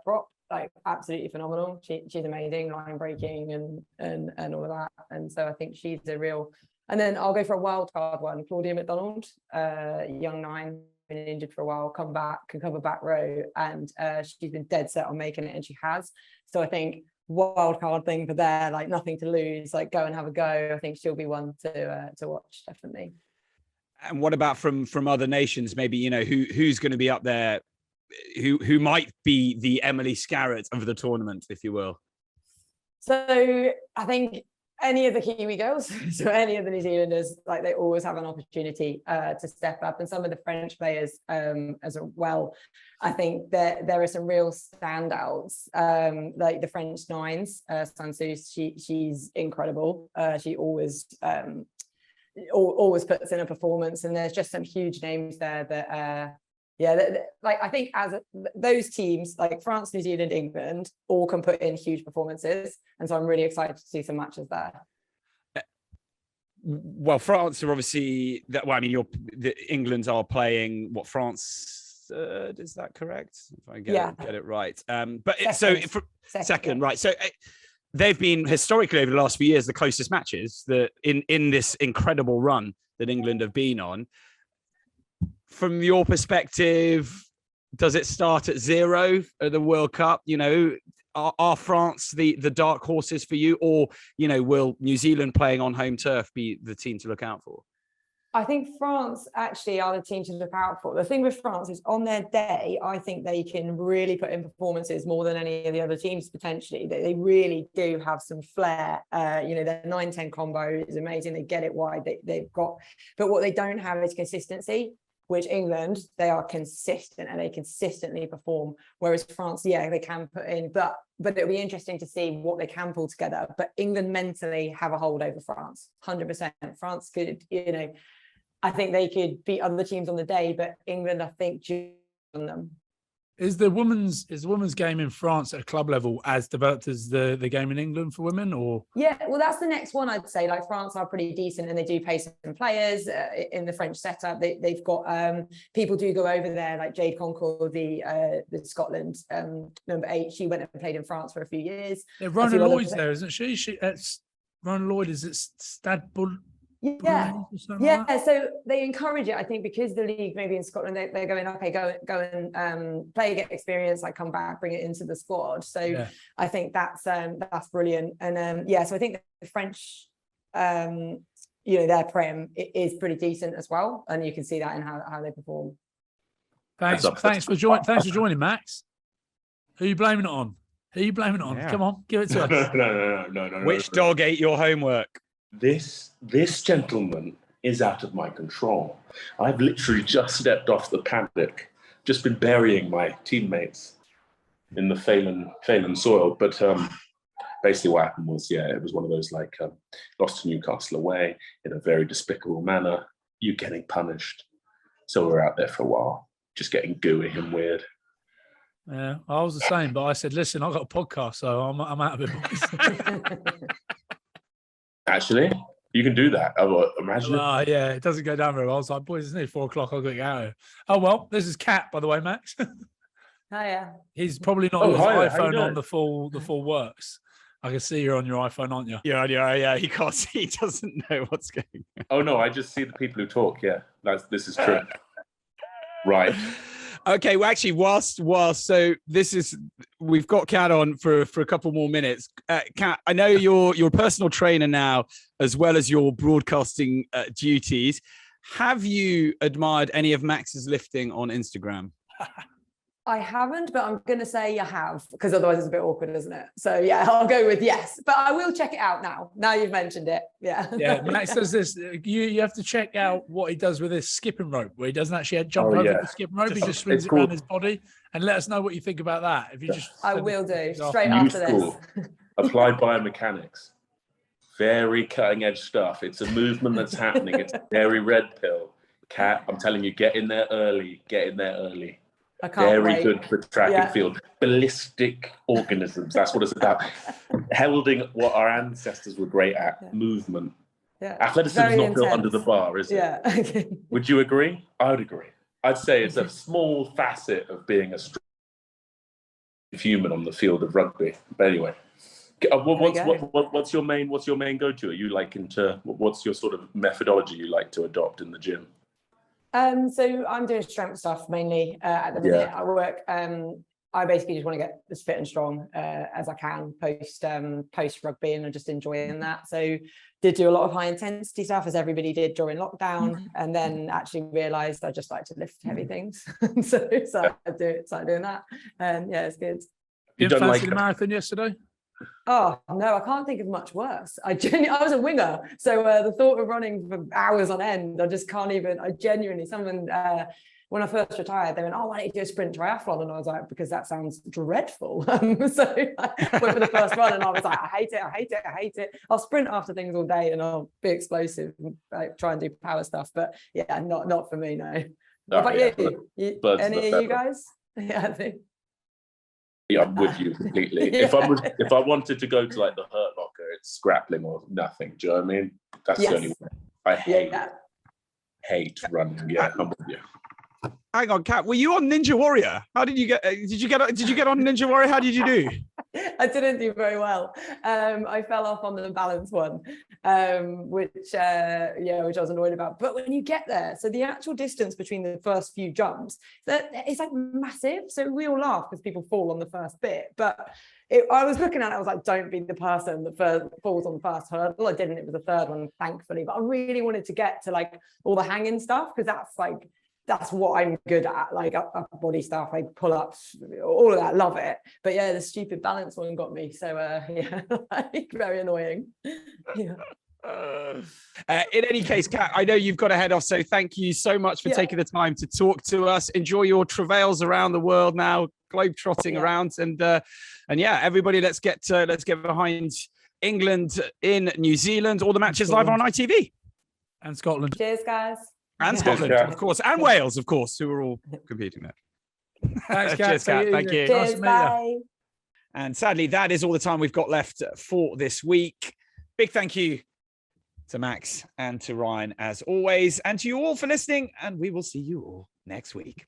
prop, like absolutely phenomenal. She's amazing, line breaking and all of that. And so I think she's a real. And then I'll go for a wild card one. Claudia McDonald, young 9, been injured for a while, come back, can cover back row, and she's been dead set on making it, and she has. So I think wild card thing for there, like nothing to lose, like go and have a go. I think she'll be one to watch, definitely. And what about from other nations? Maybe who's going to be up there, who might be the Emily Scarrett of the tournament, if you will. So I think any of the Kiwi girls, so any of the New Zealanders, like they always have an opportunity to step up, and some of the French players as well. I think there are some real standouts, like the French 9s, Sansu, she's incredible. She always puts in a performance, and there's just some huge names there that like I think those teams like France, New Zealand, England all can put in huge performances, and so I'm really excited to see some matches there. Well, France are obviously that. Well, I mean, the England are playing what, France third? Is that correct? If I get it right. But second, right? So they've been historically over the last few years the closest matches that in this incredible run that England have been on. From your perspective, does it start at 0 at the World Cup? Are France the dark horses for you, or will New Zealand playing on home turf be the team to look out for? I think France actually are the team to look out for. The thing with France is on their day, I think they can really put in performances more than any of the other teams potentially. They really do have some flair. Their 9-10 combo is amazing. They get it wide. They've got, but what they don't have is consistency, which England, they are consistent and they consistently perform. Whereas France, they can put in, but it'll be interesting to see what they can pull together. But England mentally have a hold over France, 100%. France could, I think they could beat other teams on the day, but England, I think, on them. Is the women's game in France at a club level as developed as the game in England for women, or? Yeah, well, that's the next one I'd say. Like France are pretty decent, and they do pay some players in the French setup. They've got people do go over there, like Jade Concord, the Scotland number 8. She went and played in France for a few years. Yeah, Rona Lloyd's there, isn't she? Rona Lloyd is at Stade Bull. Yeah. So they encourage it, I think, because the league maybe in Scotland they're going, okay, go and play, get experience, like come back, bring it into the squad. So I think that's brilliant. And so I think the French, their Prem is pretty decent as well, and you can see that in how they perform. Thanks for joining, Max. Who are you blaming it on? Yeah. Come on, give it to us. No. Which dog ate your homework? This gentleman is out of my control. I've literally just stepped off the paddock, just been burying my teammates in the Phelan soil. But basically what happened was, it was one of those lost to Newcastle away in a very despicable manner. You're getting punished. So we're out there for a while, just getting gooey and weird. Yeah, I was the same, but I said, listen, I've got a podcast, so I'm out of it. Actually, you can do that. Imagine. Yeah, it doesn't go down very well. I was like, boys, it's nearly 4 o'clock. I've got to get out of here. Oh, well, this is Kat, by the way, Max. Hiya. He's probably not his iPhone on the full works. I can see you're on your iPhone, aren't you? Yeah. He can't see. He doesn't know what's going on. Oh, no, I just see the people who talk. Yeah, this is true. Right. Okay, well, actually, whilst so we've got Kat on for a couple more minutes. Kat, I know you're a personal trainer now, as well as your broadcasting duties. Have you admired any of Max's lifting on Instagram? I haven't, but I'm going to say I have, because otherwise it's a bit awkward, isn't it? So yeah, I'll go with yes, but I will check it out now. Now you've mentioned it. Yeah. Yeah, Max does this. You have to check out what he does with his skipping rope, where he doesn't actually jump over the skipping rope. He just swings it around his body. And let us know what you think about that. If you just, I will do straight after this. Applied biomechanics. Very cutting edge stuff. It's a movement that's happening. It's a very red pill. Kat, I'm telling you, get in there early. Get in there early. I can't Very wait. good for track and field. Ballistic organisms. That's what it's about. Heralding what our ancestors were great at. Movement. Yeah. Athleticism is not built under the bar, is it? Yeah. Would you agree? I would agree. I'd say it's a small facet of being a human on the field of rugby. But anyway, what's your main go-to? Are you like into, what's your sort of methodology you like to adopt in the gym? So I'm doing strength stuff mainly at the minute. I work. I basically just want to get as fit and strong as I can post rugby, and I'm just enjoying that. So did do a lot of high intensity stuff, as everybody did during lockdown, and then actually realised I just like to lift heavy things. so I started doing that, and yeah, it's good. You didn't fancy the marathon yesterday? Oh no, I can't think of much worse. I was a winger, so the thought of running for hours on end, I just can't even. I genuinely, someone when I first retired, they went, "Oh, why don't you do a sprint triathlon?" And I was like, "Because that sounds dreadful." So I went for the first run, and I was like, "I hate it. I'll sprint after things all day, and I'll be explosive, and, like, try and do power stuff." But yeah, not for me. No. What about you? Any of you guys? Yeah, I think. Yeah, I'm with you completely. If I wanted to go to like the Hurt Locker, it's grappling or nothing. Do you know what I mean? That's the only way. I hate running. Yeah, I'm with you. Hang on, Kat. Were you on Ninja Warrior? How did you get? Did you get on Ninja Warrior? How did you do? I didn't do very well. I fell off on the balance one, which I was annoyed about. But when you get there, so the actual distance between the first few jumps, it's like massive. So we all laugh because people fall on the first bit. But I was looking at it, I was like, don't be the person that falls on the first hurdle. I didn't. It was the third one, thankfully. But I really wanted to get to like all the hanging stuff, because that's what I'm good at, like upper body stuff, like pull-ups, all of that, love it. But yeah, the stupid balance one got me. So very annoying. Yeah. In any case, Kat, I know you've got to head off, so thank you so much for taking the time to talk to us. Enjoy your travails around the world now, globe-trotting around, and everybody, let's get behind England in New Zealand. All the matches live on ITV and Scotland. Cheers, guys. And Scotland, of course, and Wales, of course, who are all competing there. Thanks, Kat. Cheers, Kat. Thank you. Cheers, bye. And sadly, that is all the time we've got left for this week. Big thank you to Max and to Ryan, as always, and to you all for listening, and we will see you all next week.